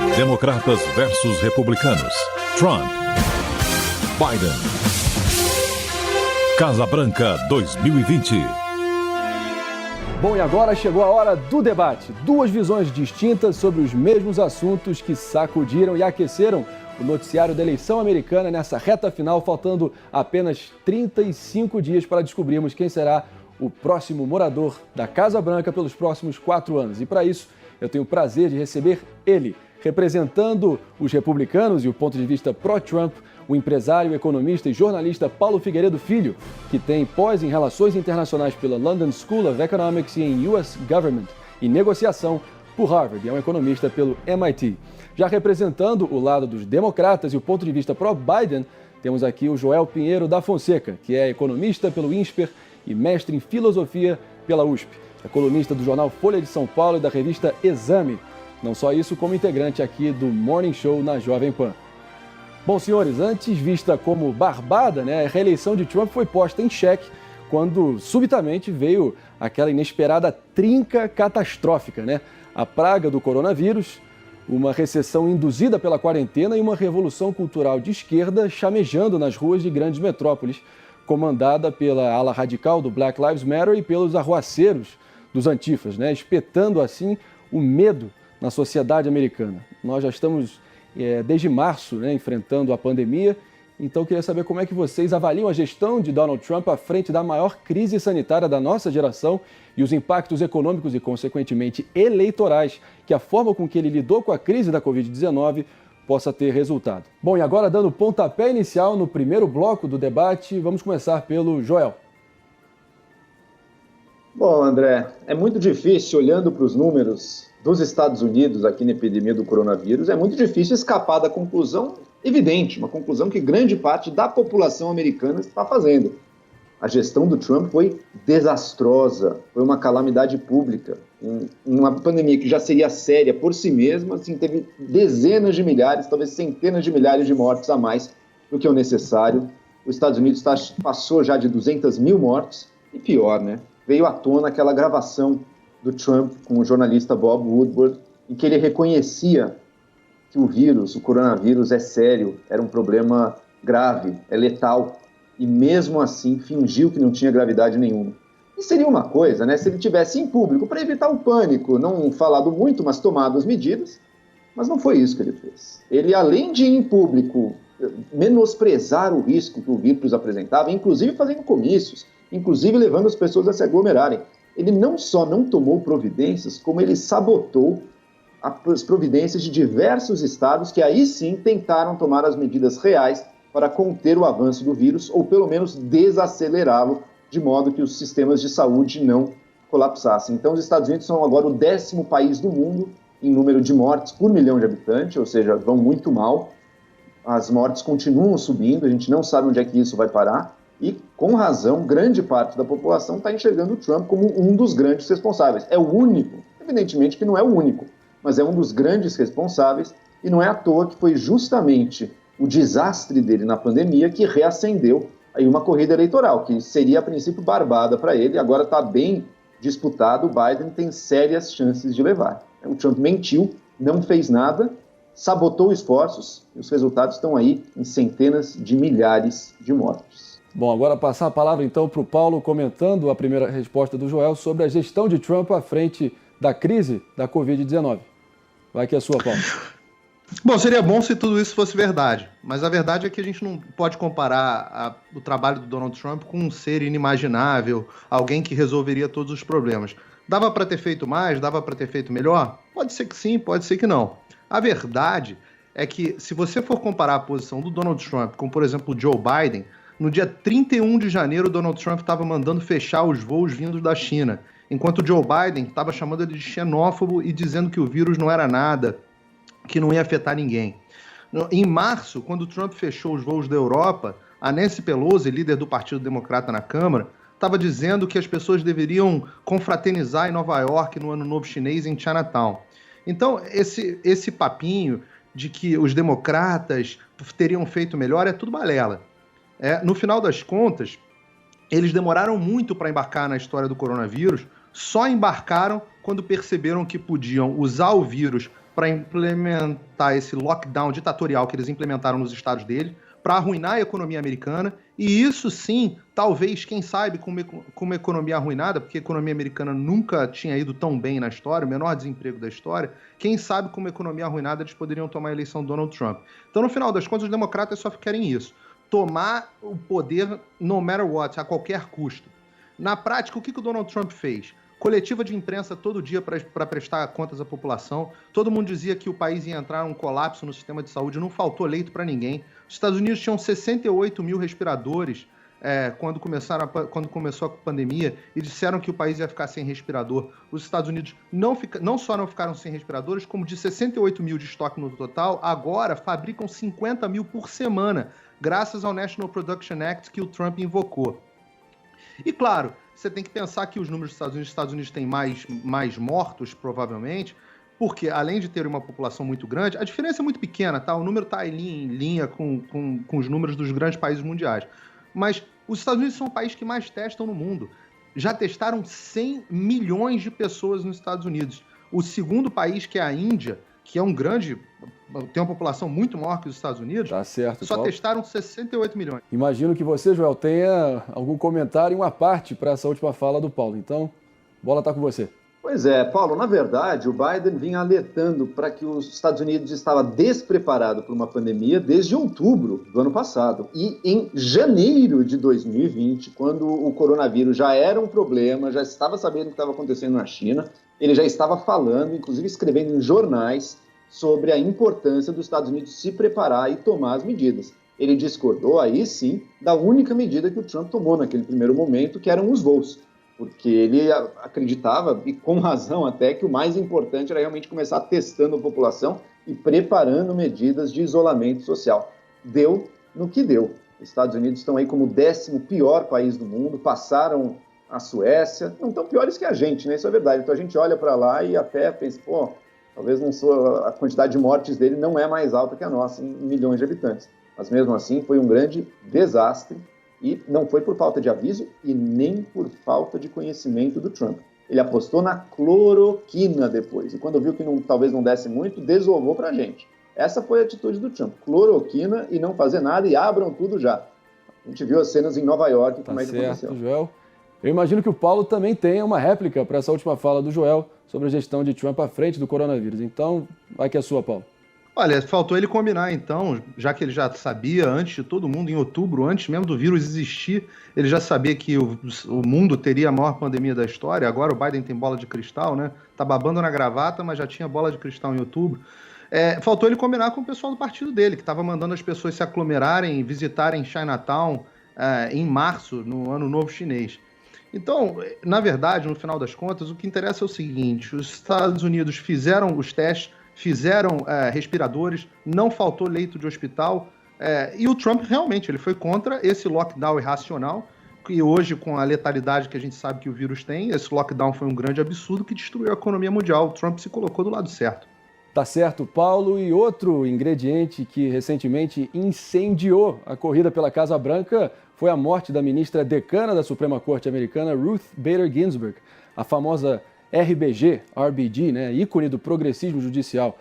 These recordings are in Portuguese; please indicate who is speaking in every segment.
Speaker 1: Democratas versus Republicanos. Trump. Biden. Casa Branca 2020.
Speaker 2: Bom, e agora chegou a hora do debate. Duas visões distintas sobre os mesmos assuntos que sacudiram e aqueceram o noticiário da eleição americana nessa reta final, faltando apenas 35 dias para descobrirmos quem será o próximo morador da Casa Branca pelos próximos 4 anos. E para isso, eu tenho o prazer de receber ele, representando os republicanos e o ponto de vista pró-Trump, o empresário, economista e jornalista Paulo Figueiredo Filho, que tem pós em Relações Internacionais pela London School of Economics e em U.S. Government e Negociação por Harvard, e é um economista pelo MIT. Já representando o lado dos democratas e o ponto de vista pró-Biden, temos aqui o Joel Pinheiro da Fonseca, que é economista pelo INSPER e mestre em filosofia pela USP. É colunista do jornal Folha de São Paulo e da revista Exame. Não só isso, como integrante aqui do Morning Show na Jovem Pan. Bom, senhores, antes vista como barbada, a reeleição de Trump foi posta em xeque quando subitamente veio aquela inesperada trinca catastrófica, A praga do coronavírus, uma recessão induzida pela quarentena e uma revolução cultural de esquerda chamejando nas ruas de grandes metrópoles, comandada pela ala radical do Black Lives Matter e pelos arruaceiros dos antifas, espetando assim o medo na sociedade americana. Nós já estamos desde março, enfrentando a pandemia. Então, queria saber como é que vocês avaliam a gestão de Donald Trump à frente da maior crise sanitária da nossa geração e os impactos econômicos e, consequentemente, eleitorais que a forma com que ele lidou com a crise da Covid-19 possa ter resultado. Bom, e agora, dando pontapé inicial no primeiro bloco do debate, vamos começar pelo Joel.
Speaker 3: Bom, André, é muito difícil, olhando para os números dos Estados Unidos aqui na epidemia do coronavírus, é muito difícil escapar da conclusão evidente, uma conclusão que grande parte da população americana está fazendo. A gestão do Trump foi desastrosa, foi uma calamidade pública, uma pandemia que já seria séria por si mesma, assim, teve dezenas de milhares, talvez centenas de milhares de mortes a mais do que o necessário. Os Estados Unidos passou já de 200 mil mortes, e pior, veio à tona aquela gravação do Trump com o jornalista Bob Woodward, em que ele reconhecia que o coronavírus é sério, era um problema grave, é letal, e mesmo assim fingiu que não tinha gravidade nenhuma. E seria uma coisa, se ele tivesse em público, para evitar o pânico, não falado muito, mas tomado as medidas, mas não foi isso que ele fez. Ele, além de em público menosprezar o risco que o vírus apresentava, inclusive fazendo comícios, inclusive levando as pessoas a se aglomerarem, ele não só não tomou providências, como ele sabotou as providências de diversos estados que aí sim tentaram tomar as medidas reais para conter o avanço do vírus ou pelo menos desacelerá-lo, de modo que os sistemas de saúde não colapsassem. Então, os Estados Unidos são agora o 10º país do mundo em número de mortes por milhão de habitantes, ou seja, vão muito mal. As mortes continuam subindo, a gente não sabe onde é que isso vai parar. E, com razão, grande parte da população está enxergando o Trump como um dos grandes responsáveis. É o único, evidentemente que não é o único, mas é um dos grandes responsáveis, e não é à toa que foi justamente o desastre dele na pandemia que reacendeu aí uma corrida eleitoral, que seria a princípio barbada para ele, agora está bem disputado, o Biden tem sérias chances de levar. O Trump mentiu, não fez nada, sabotou esforços, e os resultados estão aí em centenas de milhares de mortes.
Speaker 2: Bom, agora passar a palavra então para o Paulo, comentando a primeira resposta do Joel sobre a gestão de Trump à frente da crise da Covid-19. Vai que é sua, Paulo.
Speaker 4: Bom, seria bom se tudo isso fosse verdade, mas a verdade é que a gente não pode comparar o trabalho do Donald Trump com um ser inimaginável, alguém que resolveria todos os problemas. Dava para ter feito mais? Dava para ter feito melhor? Pode ser que sim, pode ser que não. A verdade é que, se você for comparar a posição do Donald Trump com, por exemplo, o Joe Biden, no dia 31 de janeiro, o Donald Trump estava mandando fechar os voos vindos da China, enquanto o Joe Biden estava chamando ele de xenófobo e dizendo que o vírus não era nada, que não ia afetar ninguém. Em março, quando o Trump fechou os voos da Europa, a Nancy Pelosi, líder do Partido Democrata na Câmara, estava dizendo que as pessoas deveriam confraternizar em Nova York no Ano Novo Chinês em Chinatown. Então, esse papinho de que os democratas teriam feito melhor é tudo balela. No final das contas, eles demoraram muito para embarcar na história do coronavírus, só embarcaram quando perceberam que podiam usar o vírus para implementar esse lockdown ditatorial que eles implementaram nos estados dele, para arruinar a economia americana, e isso sim, talvez, quem sabe, com uma economia arruinada, porque a economia americana nunca tinha ido tão bem na história, o menor desemprego da história, quem sabe com uma economia arruinada eles poderiam tomar a eleição do Donald Trump. Então, no final das contas, os democratas só querem isso, tomar o poder no matter what, a qualquer custo. Na prática, o que o Donald Trump fez? Coletiva de imprensa todo dia para prestar contas à população. Todo mundo dizia que o país ia entrar num colapso no sistema de saúde, não faltou leito para ninguém. Os Estados Unidos tinham 68 mil respiradores quando começou a pandemia e disseram que o país ia ficar sem respirador. Os Estados Unidos não só não ficaram sem respiradores, como de 68 mil de estoque no total, agora fabricam 50 mil por semana, graças ao National Production Act que o Trump invocou. E claro, você tem que pensar que os números dos Estados Unidos têm mais mortos, provavelmente, porque além de ter uma população muito grande, a diferença é muito pequena, tá? O número está em linha com os números dos grandes países mundiais. Mas os Estados Unidos são o país que mais testam no mundo. Já testaram 100 milhões de pessoas nos Estados Unidos. O segundo país, que é a Índia, que é tem uma população muito maior que os Estados Unidos,
Speaker 2: tá certo,
Speaker 4: só
Speaker 2: Paulo.
Speaker 4: testaram 68 milhões.
Speaker 2: Imagino que você, Joel, tenha algum comentário, uma parte para essa última fala do Paulo. Então, bola está com você.
Speaker 3: Pois é, Paulo, na verdade, o Biden vinha alertando para que os Estados Unidos estava despreparado para uma pandemia desde outubro do ano passado. E em janeiro de 2020, quando o coronavírus já era um problema, já estava sabendo o que estava acontecendo na China, ele já estava falando, inclusive escrevendo em jornais, sobre a importância dos Estados Unidos se preparar e tomar as medidas. Ele discordou, aí sim, da única medida que o Trump tomou naquele primeiro momento, que eram os voos. Porque ele acreditava, e com razão até, que o mais importante era realmente começar testando a população e preparando medidas de isolamento social. Deu no que deu. Os Estados Unidos estão aí como o 10º pior país do mundo, passaram a Suécia, não tão piores que a gente, né? Isso é verdade. Então a gente olha para lá e até pensa, pô, talvez a quantidade de mortes dele não é mais alta que a nossa, em milhões de habitantes. Mas mesmo assim foi um grande desastre. E não foi por falta de aviso e nem por falta de conhecimento do Trump. Ele apostou na cloroquina depois. E quando viu que talvez não desse muito, desovou pra gente. Essa foi a atitude do Trump. Cloroquina e não fazer nada e abram tudo já. A gente viu as cenas em Nova York, como é que aconteceu.
Speaker 2: Joel. Eu imagino que o Paulo também tenha uma réplica para essa última fala do Joel sobre a gestão de Trump à frente do coronavírus. Então, vai que é sua, Paulo.
Speaker 4: Olha, faltou ele combinar então, já que ele já sabia antes de todo mundo, em outubro, antes mesmo do vírus existir, ele já sabia que o mundo teria a maior pandemia da história. Agora o Biden tem bola de cristal, né? Tá babando na gravata, mas já tinha bola de cristal em outubro. Faltou ele combinar com o pessoal do partido dele, que estava mandando as pessoas se aglomerarem, visitarem Chinatown em março, no Ano Novo Chinês. Então, na verdade, no final das contas, o que interessa é o seguinte: os Estados Unidos fizeram os testes, fizeram respiradores, não faltou leito de hospital, e o Trump realmente ele foi contra esse lockdown irracional, que hoje, com a letalidade que a gente sabe que o vírus tem, esse lockdown foi um grande absurdo que destruiu a economia mundial. O Trump se colocou do lado certo.
Speaker 2: Tá certo, Paulo. E outro ingrediente que recentemente incendiou a corrida pela Casa Branca foi a morte da ministra decana da Suprema Corte americana, Ruth Bader Ginsburg, a famosa RBG, né, ícone do progressismo judicial.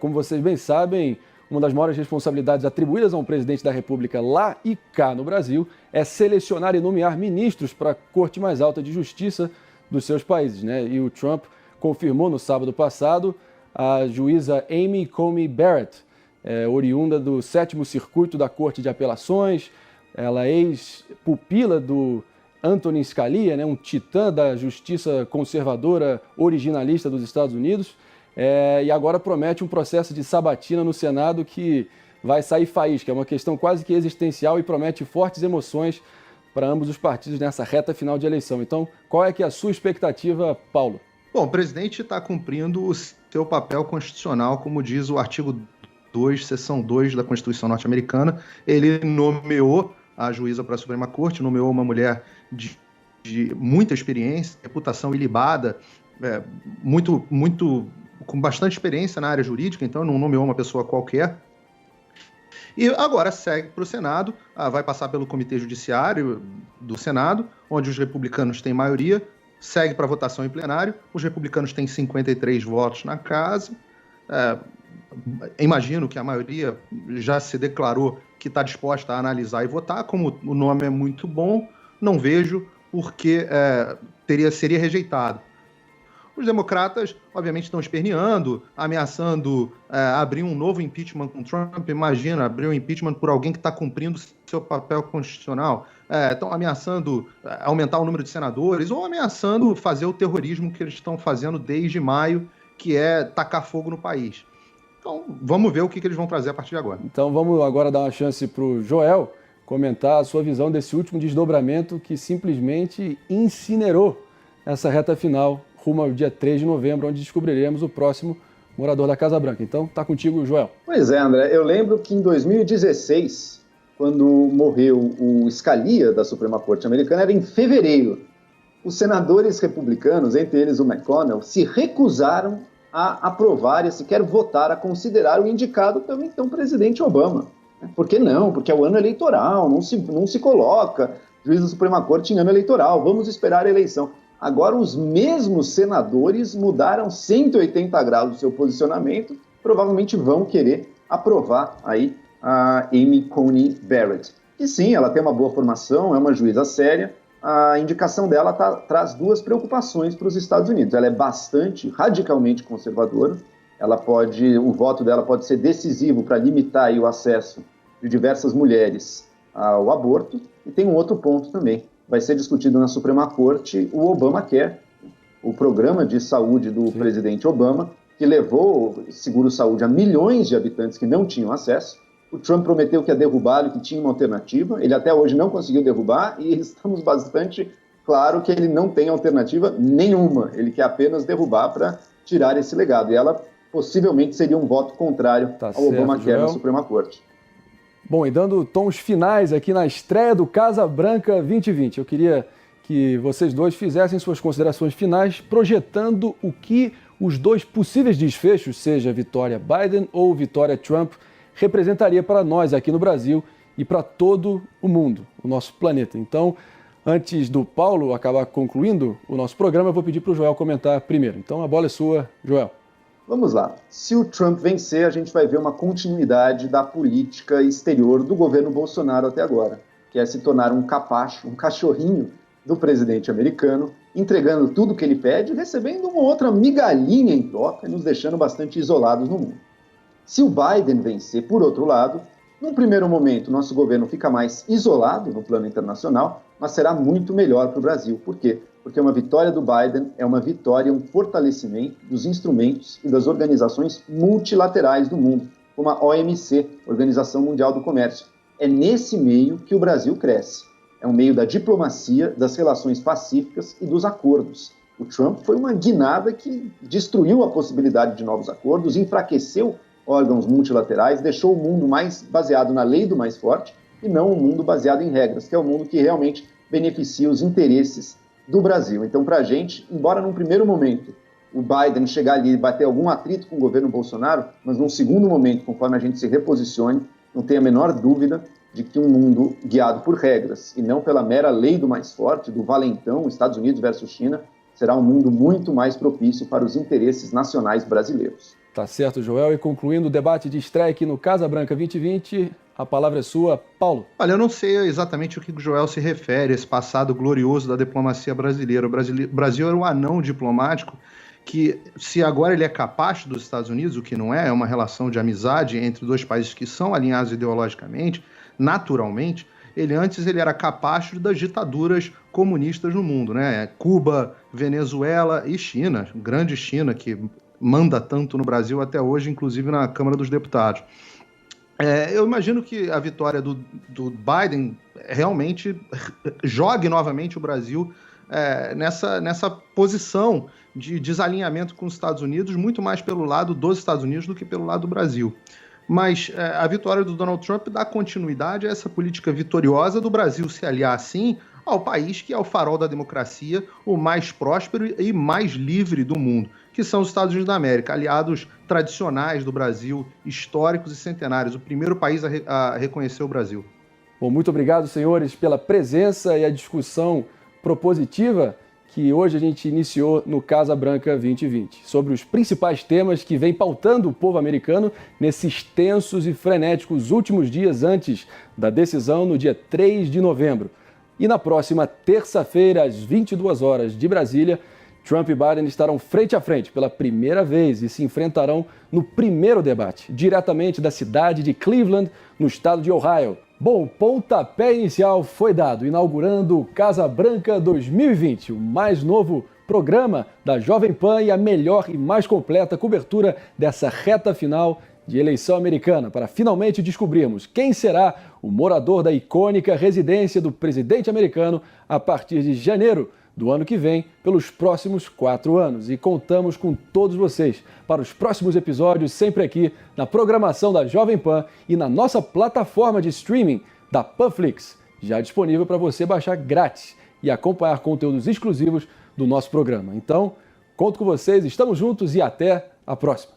Speaker 2: Como vocês bem sabem, uma das maiores responsabilidades atribuídas a um presidente da República lá e cá no Brasil é selecionar e nomear ministros para a Corte mais alta de justiça dos seus países, né? E o Trump confirmou no sábado passado a juíza Amy Coney Barrett, oriunda do 7º Circuito da Corte de Apelações. Ela é ex-pupila do Antonin Scalia, né, um titã da justiça conservadora originalista dos Estados Unidos, e agora promete um processo de sabatina no Senado que vai sair faísca. É uma questão quase que existencial e promete fortes emoções para ambos os partidos nessa reta final de eleição. Então, qual é que é a sua expectativa, Paulo?
Speaker 4: Bom, o presidente está cumprindo o seu papel constitucional, como diz o artigo 2, seção 2 da Constituição norte-americana. Ele nomeou a juíza para a Suprema Corte, nomeou uma mulher de muita experiência, reputação ilibada, com bastante experiência na área jurídica, então não nomeou uma pessoa qualquer. E agora segue para o Senado, vai passar pelo Comitê Judiciário do Senado, onde os republicanos têm maioria, segue para votação em plenário, os republicanos têm 53 votos na casa, imagino que a maioria já se declarou que está disposta a analisar e votar. Como o nome é muito bom, não vejo por que seria rejeitado. Os democratas, obviamente, estão esperneando, ameaçando abrir um novo impeachment com Trump. Imagina, abrir um impeachment por alguém que está cumprindo seu papel constitucional. Estão ameaçando aumentar o número de senadores ou ameaçando fazer o terrorismo que eles estão fazendo desde maio, que é tacar fogo no país. Então, vamos ver o que eles vão trazer a partir de agora.
Speaker 2: Então, vamos agora dar uma chance para o Joel comentar a sua visão desse último desdobramento que simplesmente incinerou essa reta final rumo ao dia 3 de novembro, onde descobriremos o próximo morador da Casa Branca. Então, tá contigo, Joel.
Speaker 3: Pois é, André. Eu lembro que em 2016, quando morreu o Scalia da Suprema Corte Americana, era em fevereiro. Os senadores republicanos, entre eles o McConnell, se recusaram a aprovar e sequer votar, a considerar o indicado pelo então presidente Obama. Por que não? Porque é o ano eleitoral, não se coloca juiz da Suprema Corte em ano eleitoral, vamos esperar a eleição. Agora os mesmos senadores mudaram 180 graus do seu posicionamento, provavelmente vão querer aprovar aí a Amy Coney Barrett. E sim, ela tem uma boa formação, é uma juíza séria. A indicação dela traz duas preocupações para os Estados Unidos. Ela é bastante, radicalmente conservadora. O voto dela pode ser decisivo para limitar aí o acesso de diversas mulheres ao aborto. E tem um outro ponto também. Vai ser discutido na Suprema Corte o Obamacare, o programa de saúde do presidente Obama, que levou seguro-saúde a milhões de habitantes que não tinham acesso. O Trump prometeu que ia derrubá-lo, que tinha uma alternativa. Ele até hoje não conseguiu derrubar e estamos bastante claro que ele não tem alternativa nenhuma. Ele quer apenas derrubar para tirar esse legado. E ela possivelmente seria um voto contrário ao Obamacare na Suprema Corte.
Speaker 2: Bom, e dando tons finais aqui na estreia do Casa Branca 2020, eu queria que vocês dois fizessem suas considerações finais, projetando o que os dois possíveis desfechos, seja vitória Biden ou vitória Trump, representaria para nós aqui no Brasil e para todo o mundo, o nosso planeta. Então, antes do Paulo acabar concluindo o nosso programa, eu vou pedir para o Joel comentar primeiro. Então, a bola é sua, Joel.
Speaker 3: Vamos lá. Se o Trump vencer, a gente vai ver uma continuidade da política exterior do governo Bolsonaro até agora, que é se tornar um capacho, um cachorrinho do presidente americano, entregando tudo o que ele pede, recebendo uma outra migalhinha em troca e nos deixando bastante isolados no mundo. Se o Biden vencer, por outro lado, num primeiro momento, nosso governo fica mais isolado no plano internacional, mas será muito melhor para o Brasil. Por quê? Porque uma vitória do Biden é uma vitória, um fortalecimento dos instrumentos e das organizações multilaterais do mundo, como a OMC, Organização Mundial do Comércio. É nesse meio que o Brasil cresce. É um meio da diplomacia, das relações pacíficas e dos acordos. O Trump foi uma guinada que destruiu a possibilidade de novos acordos, enfraqueceu órgãos multilaterais, deixou o mundo mais baseado na lei do mais forte e não um mundo baseado em regras, que é o mundo que realmente beneficia os interesses do Brasil. Então, para a gente, embora num primeiro momento o Biden chegar ali e bater algum atrito com o governo Bolsonaro, mas num segundo momento, conforme a gente se reposicione, não tem a menor dúvida de que um mundo guiado por regras e não pela mera lei do mais forte, do valentão, Estados Unidos versus China, será um mundo muito mais propício para os interesses nacionais brasileiros.
Speaker 2: Tá certo, Joel. E concluindo o debate de estreia aqui no Casa Branca 2020, a palavra é sua, Paulo.
Speaker 4: Olha, eu não sei exatamente o que o Joel se refere, esse passado glorioso da diplomacia brasileira. O Brasil era um anão diplomático que, se agora ele é capacho dos Estados Unidos, o que não é uma relação de amizade entre dois países que são alinhados ideologicamente, naturalmente, ele era capacho das ditaduras comunistas no mundo, né? Cuba, Venezuela e China, grande China, que manda tanto no Brasil até hoje, inclusive na Câmara dos Deputados. Eu imagino que a vitória do Biden realmente jogue novamente o Brasil nessa posição de desalinhamento com os Estados Unidos, muito mais pelo lado dos Estados Unidos do que pelo lado do Brasil. Mas a vitória do Donald Trump dá continuidade a essa política vitoriosa do Brasil se aliar, assim, ao país que é o farol da democracia, o mais próspero e mais livre do mundo, que são os Estados Unidos da América, aliados tradicionais do Brasil, históricos e centenários, o primeiro país a reconhecer o Brasil.
Speaker 2: Bom, muito obrigado, senhores, pela presença e a discussão propositiva que hoje a gente iniciou no Casa Branca 2020, sobre os principais temas que vem pautando o povo americano nesses tensos e frenéticos últimos dias antes da decisão no dia 3 de novembro. E na próxima terça-feira, às 22 horas de Brasília, Trump e Biden estarão frente a frente pela primeira vez e se enfrentarão no primeiro debate, diretamente da cidade de Cleveland, no estado de Ohio. Bom, o pontapé inicial foi dado, inaugurando o Casa Branca 2020, o mais novo programa da Jovem Pan e a melhor e mais completa cobertura dessa reta final de eleição americana, para finalmente descobrirmos quem será o morador da icônica residência do presidente americano a partir de janeiro do ano que vem, pelos próximos 4 anos. E contamos com todos vocês para os próximos episódios, sempre aqui na programação da Jovem Pan e na nossa plataforma de streaming da Panflix, já disponível para você baixar grátis e acompanhar conteúdos exclusivos do nosso programa. Então, conto com vocês, estamos juntos e até a próxima.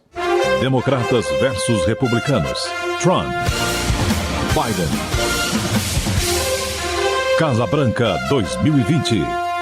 Speaker 1: Democratas versus republicanos. Trump. Biden. Casa Branca 2020.